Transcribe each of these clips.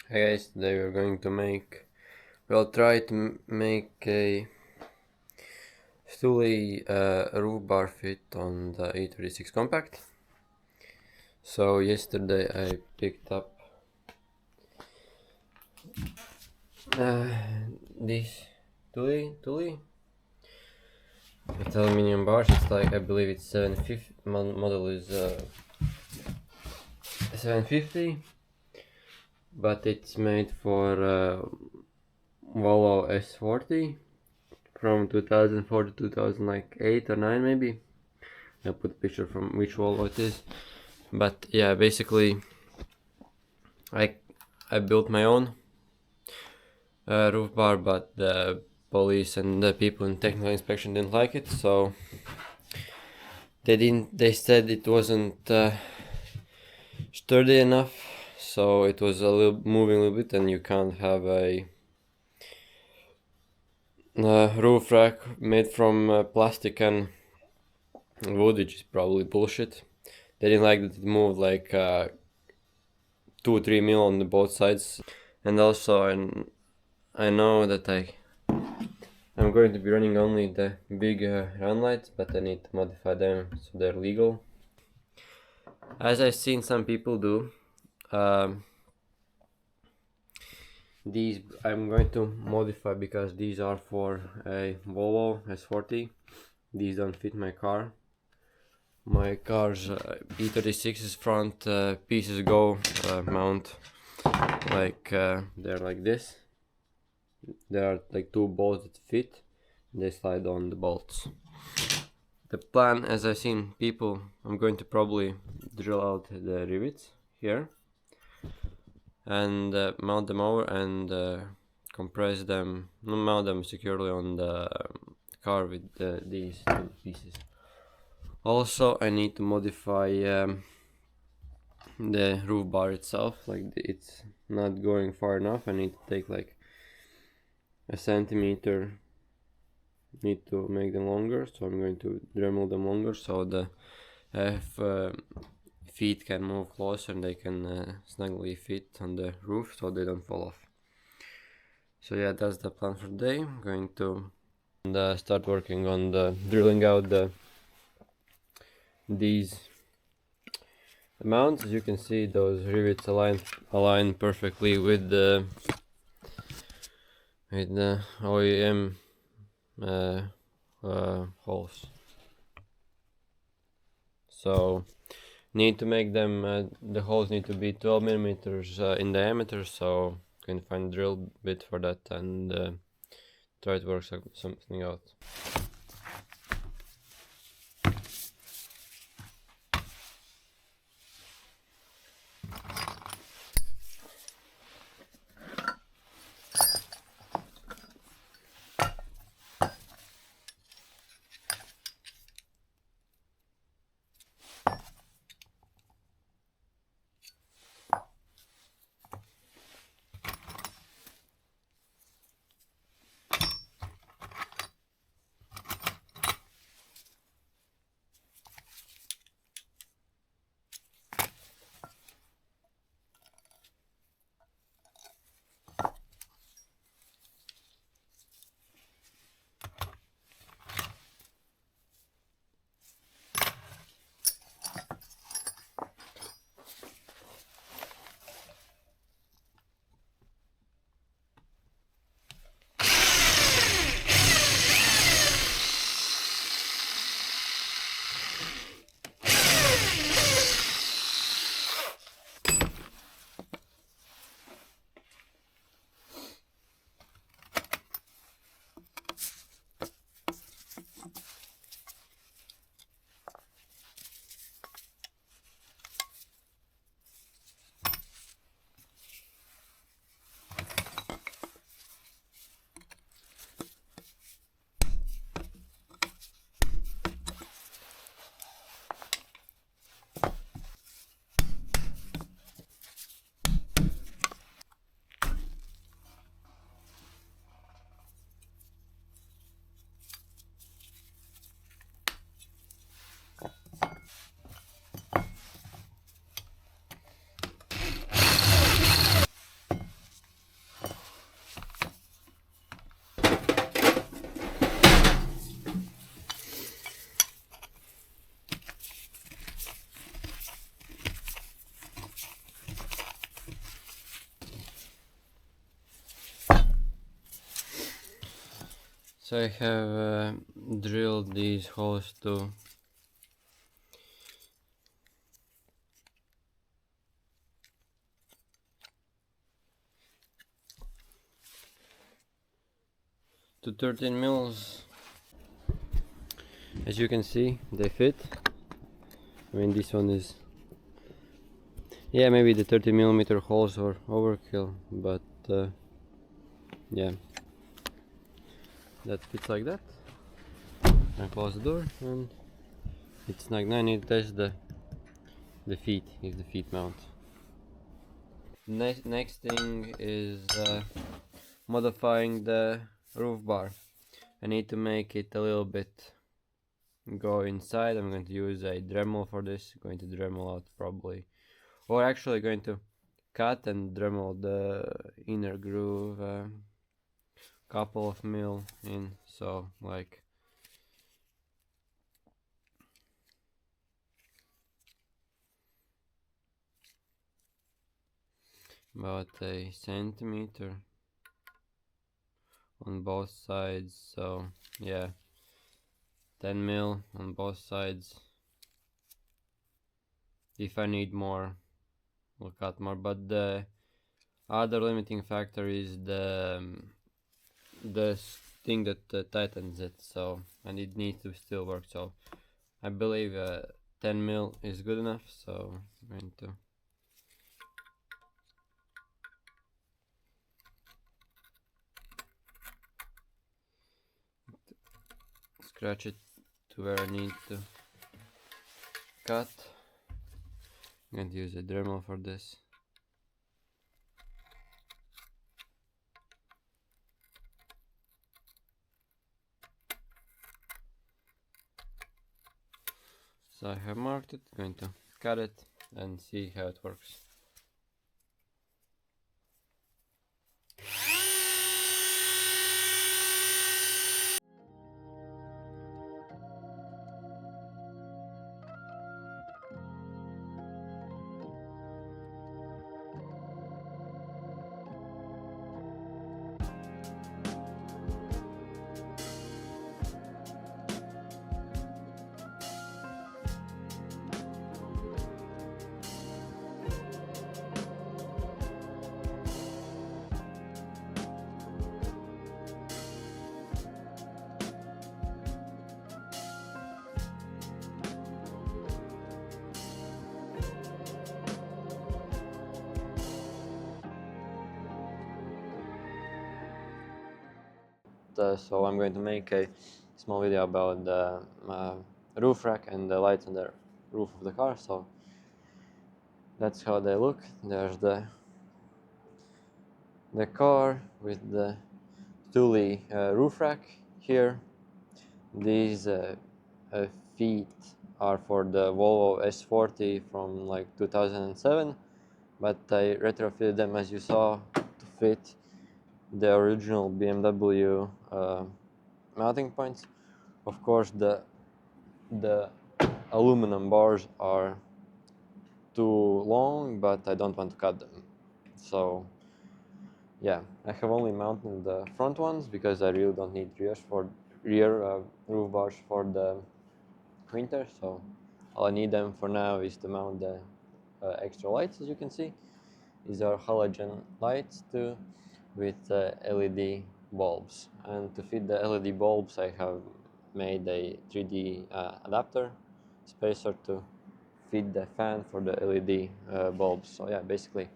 Hey guys, today we'll try to make a Thule roof bar fit on the E36 compact. So yesterday I picked up uh, this Thule with aluminium bars. It's like, I believe it's 750, model is 750, but it's made for Volvo S40 from 2004 to 2008 or 9 maybe. I'll put a picture from which Volvo it is. But yeah, basically I built my own roof bar, but the police and the people in technical inspection didn't like it, so they said it wasn't sturdy enough, so it was moving a little bit, and you can't have a roof rack made from plastic and wood, which is probably bullshit. They didn't like that it moved like 2-3 mil on the both sides. And also I know that I'm going to be running only the big run lights, but I need to modify them so they're legal. As I've seen some people do, these I'm going to modify because these are for a Volvo S40. These don't fit my car. My car's E36's front pieces go mount like they're like this. There are like two bolts that fit. They slide on the bolts. The plan, as I've seen people, I'm going to probably drill out the rivets here and mount them over and compress them, mount them securely on the car with these two pieces. Also, I need to modify the roof bar itself, like it's not going far enough. I need to take like a centimeter, need to make them longer, so I'm going to dremel them longer so the feet can move closer and they can snugly fit on the roof so they don't fall off. So yeah, that's the plan for today. I'm going to start working on the drilling out these mounts. As you can see, those rivets align perfectly with the OEM holes. So need to make them, the holes need to be 12 millimeters in diameter, so can find a drill bit for that and try to work something out. So I have drilled these holes to to 13 mils. As you can see, they fit. I mean, this one is, yeah, maybe the 30mm holes are overkill, but yeah, that fits like that. I close the door and it's snug. Now I need to test the feet, if the feet mount. Next thing is modifying the roof bar. I need to make it a little bit go inside. I'm going to use a Dremel for this. Going to Dremel out probably, or actually going to cut and Dremel the inner groove couple of mil in, so like about a centimeter on both sides. So yeah, 10 mil on both sides. If I need more, we'll cut more, but the other limiting factor is the thing that tightens it, so, and it needs to still work. So I believe 10 mil is good enough, so I'm going to scratch it to where I need to cut. I'm going to use a Dremel for this. So I have marked it, going to cut it and see how it works. So I'm going to make a small video about the roof rack and the lights on the roof of the car. So that's how they look. There's the car with the Thule roof rack here. These feet are for the Volvo S40 from like 2007, but I retrofitted them, as you saw, to fit the original BMW mounting points. Of course, the aluminum bars are too long, but I don't want to cut them. So yeah, I have only mounted the front ones because I really don't need rear roof bars for the winter. So all I need them for now is to mount the extra lights. As you can see, these are halogen lights too, with LED bulbs. And to fit the LED bulbs, I have made a 3D adapter spacer to fit the fan for the LED bulbs. So yeah, basically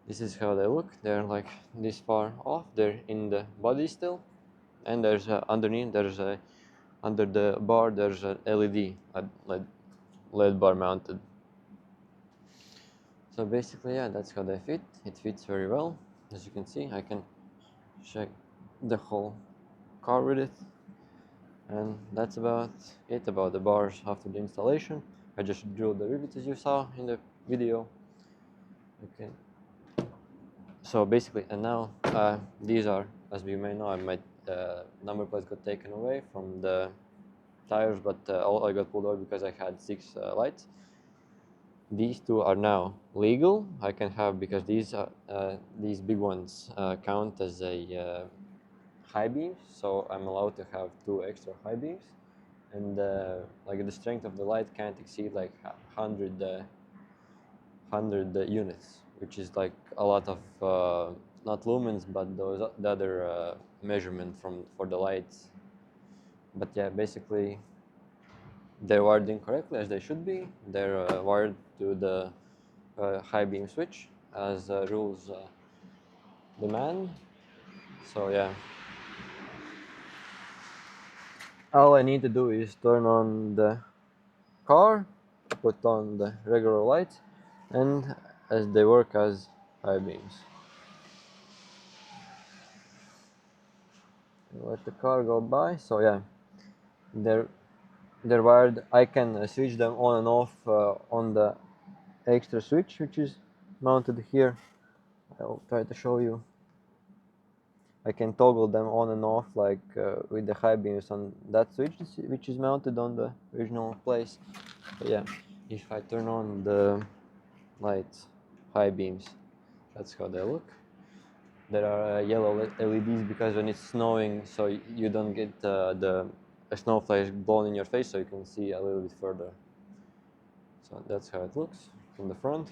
this is how they look. They're like this far off. They're in the body still, and there's underneath, there's a under the bar, there's a LED bar mounted. So basically, yeah, that's how they fit. It fits very well. As you can see, I can check the whole car with it. And that's about it about the bars after the installation. I just drilled the rivets as you saw in the video. Okay. So basically, and now these are, as you may know, my number plates got taken away from the tires, but all I got pulled over because I had 6 lights. These 2 are now legal. I can have, because these big ones count as a high beams, so I'm allowed to have 2 extra high beams, and like the strength of the light can't exceed like 100 units, which is like a lot of not lumens, but the other measurement for the lights. But yeah, basically they're wired incorrectly as they should be. They're wired to the high beam switch as rules demand. So yeah, all I need to do is turn on the car, put on the regular lights, and as they work as high beams. Let the car go by. So yeah, they're they're wired. I can switch them on and off on the extra switch, which is mounted here. I'll try to show you. I can toggle them on and off like with the high beams on that switch, which is mounted on the original place. But yeah, if I turn on the lights, high beams, that's how they look. There are yellow LEDs because when it's snowing, so you don't get the snowflakes blown in your face, so you can see a little bit further. So that's how it looks from the front.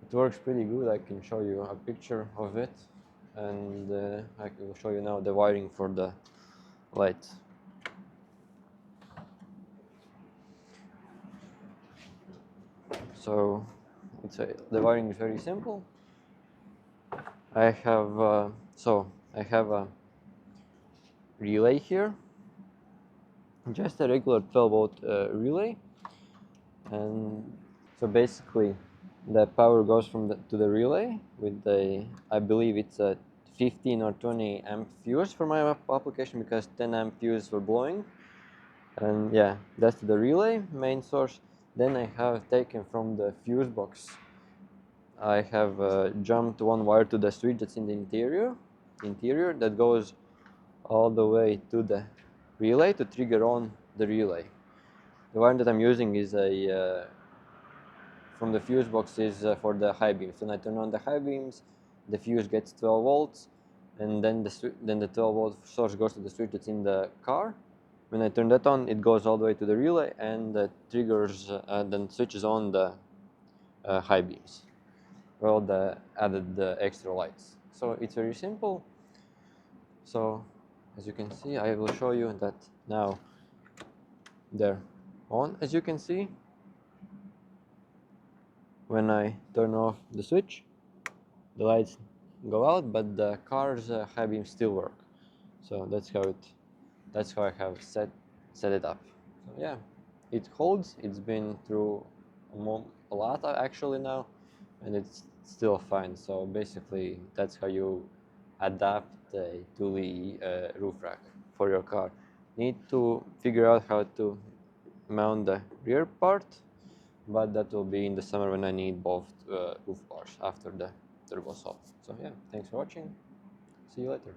It works pretty good. I can show you a picture of it, and I will show you now the wiring for the lights. So the wiring is very simple. I have I have a relay here, just a regular 12-volt relay, and so basically the power goes to the relay with I believe it's a 15 or 20 amp fuse for my application because 10 amp fuse were blowing, and yeah, that's the relay main source. Then I have taken from the fuse box, I have jumped one wire to the switch that's in the interior that goes all the way to the relay to trigger on the relay. The wire that I'm using is from the fuse box is for the high beams. When I turn on the high beams, the fuse gets 12 volts, and then the 12-volt source goes to the switch that's in the car. When I turn that on, it goes all the way to the relay and triggers, then switches on the high beams. Well, the added extra lights. So it's very simple. So as you can see, I will show you that now they're on. As you can see, when I turn off the switch, the lights go out, but the car's high beams still work. So that's how I have set it up. So yeah, it holds. It's been through a lot actually now, and it's still fine. So basically, that's how you adapt a Thule roof rack for your car. Need to figure out how to mount the rear part, but that will be in the summer when I need both roof bars after the turbo soft. So yeah, thanks for watching. See you later.